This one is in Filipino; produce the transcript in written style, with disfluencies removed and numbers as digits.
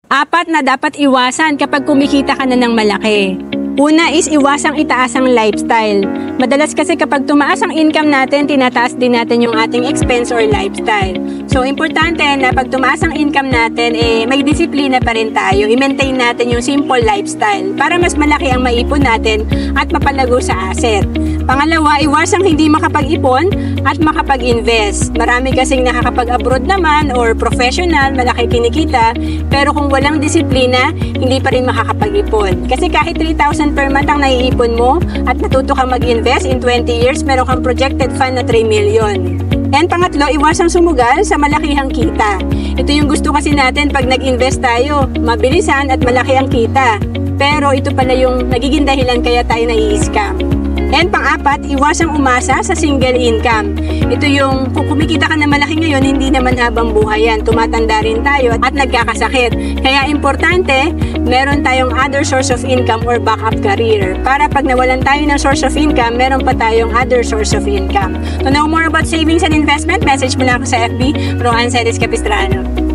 Apat na dapat iwasan kapag kumikita ka na ng malaki. Una is iwasang itaas ang lifestyle. Madalas kasi kapag tumaas ang income natin, tinataas din natin yung ating expense or lifestyle. So, importante na pag tumaas ang income natin, may disiplina pa rin tayo. I-maintain natin yung simple lifestyle para mas malaki ang maipon natin at mapalago sa asset. Pangalawa, iwasang hindi makapag-ipon at makapag-invest. Marami kasing nakakapag-abroad naman or professional, malaki kinikita, pero kung walang disiplina, hindi pa rin makakapag-ipon. Kasi kahit 3,000 per month ang naiipon mo at natuto kang mag-invest in 20 years, meron kang projected fund na 3 million. And pangatlo, iwasang sumugal sa malakihang kita. Ito yung gusto kasi natin pag nag-invest tayo, mabilisan at malaki ang kita. Pero ito pala yung nagiging dahilan kaya tayo nai-scam. And pang-apat, iwasang umasa sa single income. Ito yung kung kumikita ka na malaki ngayon, hindi naman habang buhay yan. Tumatanda rin tayo at nagkakasakit. Kaya importante, meron tayong other source of income or backup career. Para pag nawalan tayo ng source of income, meron pa tayong other source of income. To know more about savings and investment, message mo lang ako sa FB, Rohan Ceres Capistrano.